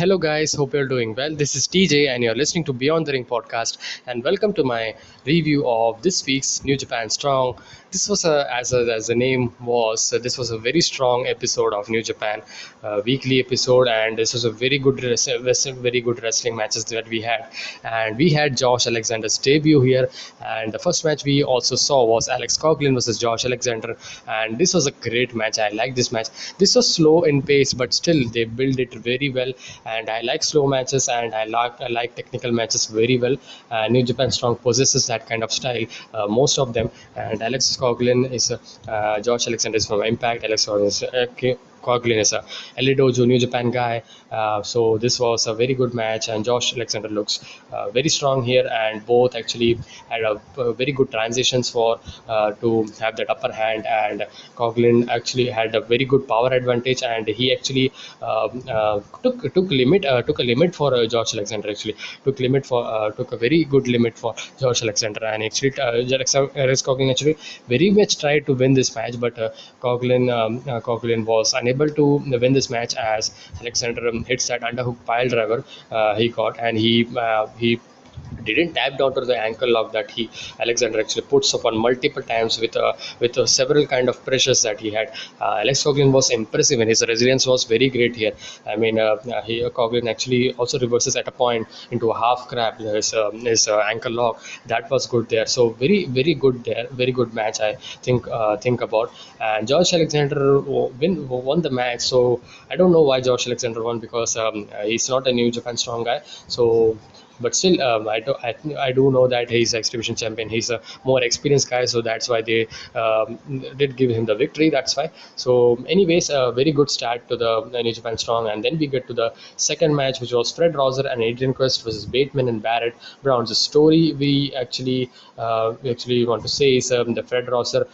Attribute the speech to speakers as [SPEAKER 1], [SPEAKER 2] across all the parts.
[SPEAKER 1] Hello, guys. Hope you're doing well. This is TJ, and you're listening to Beyond the Ring podcast. And welcome to my review of this week's New Japan Strong. This was as the name was, this was a very strong episode of New Japan, weekly episode, and this was a very good wrestling matches that we had. And we had Josh Alexander's debut here, and the first match we also saw was Alex Coughlin versus Josh Alexander, and this was a great match. I like this match. This was slow in pace, but still they built it very well, and I like slow matches, and I like technical matches very well. New Japan Strong possesses that kind of style, most of them. And Alex Coughlin is Josh Alexander is from Impact. Alex Coughlin is Coughlin is a LA Dojo New Japan guy. So this was a very good match, and Josh Alexander looks very strong here, and both actually had very good transitions for to have that upper hand. And Coughlin actually had a very good power advantage, and he actually took a limit for Josh Alexander. Actually, took a very good limit for Josh Alexander, and actually Alex Coughlin actually very much tried to win this match, but Coughlin was unable to win this match as Alexander hits that underhook pile driver he got, and he didn't tap down to the ankle lock that he Alexander actually puts upon multiple times with several kind of pressures that he had. Alex Coughlin was impressive, and his resilience was very great here. I mean, Coughlin actually also reverses at a point into a half grab his ankle lock. That was good there. So very good there, very good match. I think about. And Josh Alexander won the match. So I don't know why Josh Alexander won, because he's not a New Japan Strong guy. So but still, I do know that he's exhibition champion. He's a more experienced guy, so that's why they did give him the victory. That's why. So anyways, a very good start to the New Japan Strong. And then we get to the second match, which was Fred Rosa and Adrian Quest versus Bateman and Barrett Brown. The story we actually want to say is the Fred Rosa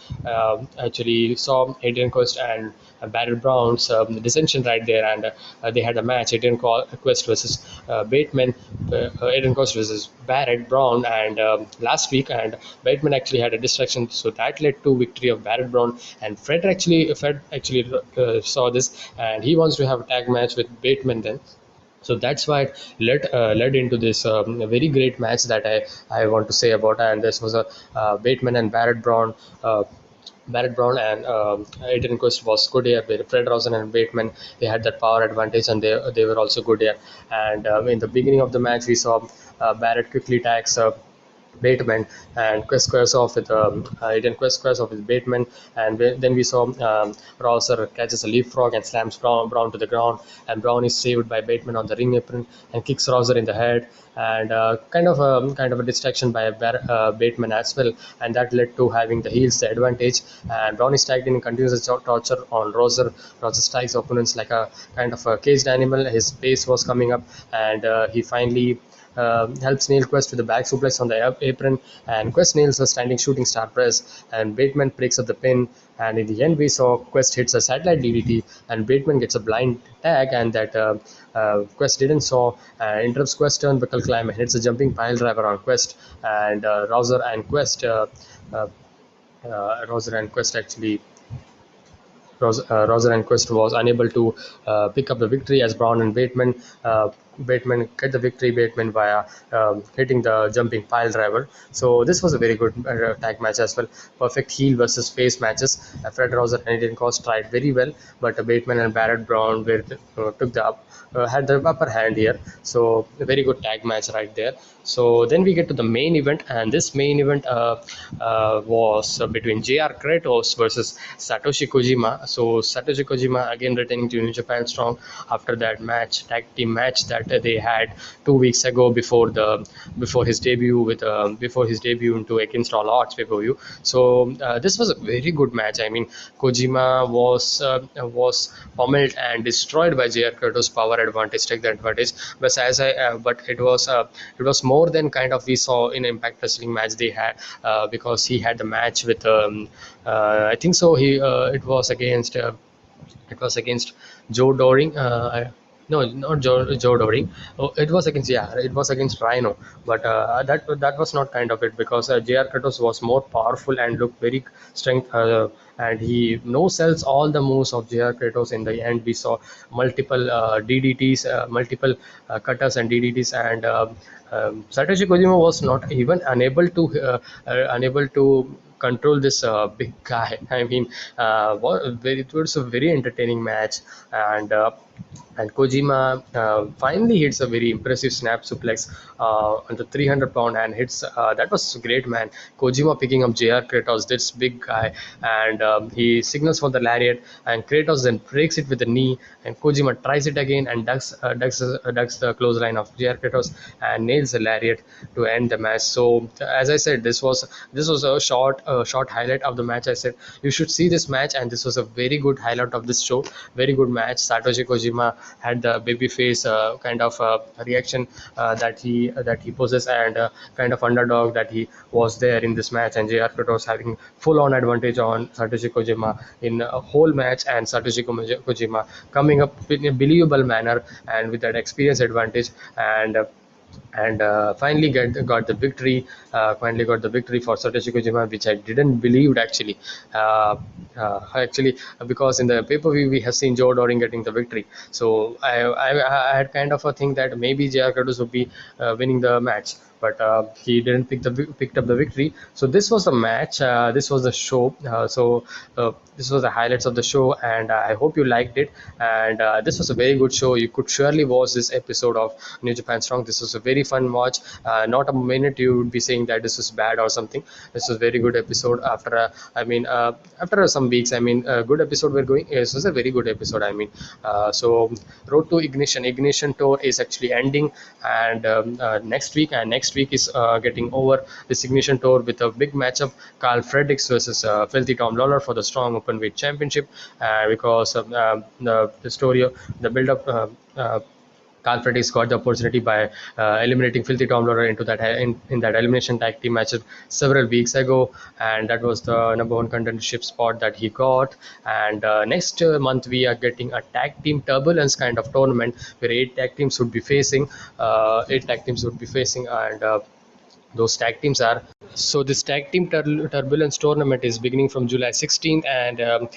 [SPEAKER 1] actually saw Adrian Quest and Barrett Brown's dissension right there, and they had a match, Adrian Quest versus Bateman, Adrian Quest versus Barrett Brown, and last week, and Bateman actually had a distraction, so that led to victory of Barrett Brown. And Fred actually saw this, and he wants to have a tag match with Bateman then. So that's why it led into this very great match that I want to say about. And this was a Bateman and Barrett Brown and Adrian Quest was good here. Fred Rosen and Bateman, they had that power advantage, and they were also good here. And in the beginning of the match, we saw Barrett quickly tags Bateman, and Quest squares off with Adrian Quest squares off with Bateman, and then we saw Rouser catches a leapfrog and slams Brown to the ground, and Brown is saved by Bateman on the ring apron and kicks Rouser in the head, and kind of a distraction by Bateman as well, and that led to having the heels the advantage. And Brown is tagged in and continues his torture on Rouser. Rouser strikes opponents like a kind of a caged animal. His pace was coming up, and he finally helps nail Quest with a back suplex on the apron, and Quest nails a standing shooting star press, and Bateman breaks up the pin. And in the end, we saw Quest hits a satellite DDT, and Bateman gets a blind tag, and that Quest didn't saw, interrupts Quest turnbuckle climb and hits a jumping pile driver on Quest. And Roser and Quest actually. Rosa and Quest was unable to pick up the victory, as Brown and Bateman get the victory. Bateman via hitting the jumping pile driver. So this was a very good tag match as well. Perfect heel versus face matches. Fred Rosa and Adrian Quest tried very well, but Bateman and Barrett Brown had the upper hand here. So a very good tag match right there. So then we get to the main event, and this main event was between JR Kratos versus Satoshi Kojima. So Satoshi Kojima again returning to New Japan Strong after that tag team match that they had 2 weeks ago before his debut into Against All Odds pay-per-view. So this was a very good match. I mean, Kojima was pummeled and destroyed by JR Kratos' power advantage, take the advantage. But it was more than kind of we saw in Impact Wrestling match they had, because he had the match with I think so it was against Joe Doring. No, not Joe Dory. Oh, it was against, yeah, it was against Rhino, but that was not kind of it, because JR Kratos was more powerful and looked very strength, and he no sells all the moves of JR Kratos. In the end, we saw multiple DDTs, multiple cutters and DDTs, and Satoshi Kojima was not even unable to control this big guy. I mean, it was a very entertaining match, and Kojima finally hits a very impressive snap suplex on the 300-pound and hits. That was great, man. Kojima picking up JR Kratos, this big guy, and he signals for the lariat, and Kratos then breaks it with the knee, and Kojima tries it again and ducks the clothesline of JR Kratos and nails the lariat to end the match. So as I said, this was a short highlight of the match. I said you should see this match, and this was a very good highlight of this show. Very good match. Satoshi Kojima had the babyface kind of reaction that he possessed, and kind of underdog that he was there in this match, and JR Kratos having full on advantage on Satoshi Kojima in a whole match, and Kojima coming up in a believable manner and with that experience advantage, and finally got the victory. Finally got the victory for Satoshi Kojima, which I didn't believe actually. Because in the pay-per-view we have seen Joe Doring getting the victory, so I had kind of a thing that maybe JR Kratos would be winning the match, but he didn't picked up the victory. So this was the match. This was the show. This was the highlights of the show, and I hope you liked it. And this was a very good show. You could surely watch this episode of New Japan Strong. This was a very fun watch. Not a minute you would be saying that this was bad or something. This was a very good episode. After some weeks, a good episode we're going. This was a very good episode. So Road to Ignition tour is actually ending, and next week is getting over this Ignition tour with a big matchup: Carl Fredericks versus Filthy Tom Lawler for the Strong Openweight Championship. Because the story of the build up. Carl Fredericks got the opportunity by eliminating Filthy Tom Lawler into that in that elimination tag team match several weeks ago, and that was the number one contendership spot that he got. And next month we are getting a tag team turbulence kind of tournament where eight tag teams would be facing, and those tag teams are. So this tag team turbulence tournament is beginning from July 16th, and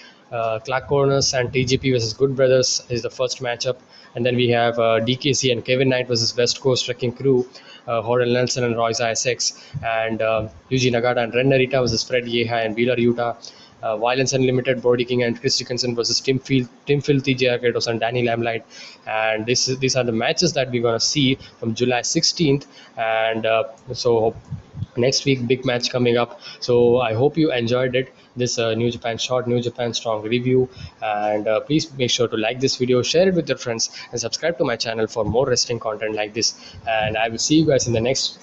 [SPEAKER 1] Clark Corners and TGP versus Good Brothers is the first matchup, and then we have DKC and Kevin Knight versus West Coast Wrecking Crew, Horrell Nelson and Royce Isaacs, and Yuji Nagata and Ren Narita versus Fred Yehi and Wheeler Yuta. Violence Unlimited, Brody King and Chris Dickinson versus Tim Filthy, JR Kratos and Danny Lamlight. And these are the matches that we're gonna see from July 16th. And so next week big match coming up. So I hope you enjoyed it, this New Japan Strong review, and please make sure to like this video, share it with your friends, and subscribe to my channel for more wrestling content like this. And I will see you guys in the next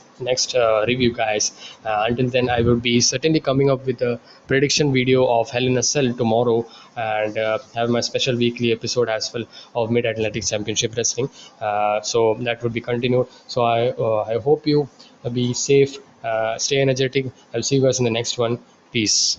[SPEAKER 1] review, guys. Until then, I will be certainly coming up with a prediction video of Hell in a Cell tomorrow, and have my special weekly episode as well of Mid Atlantic Championship Wrestling. So that would be continued. So I hope you be safe, stay energetic. I'll see you guys in the next one. Peace.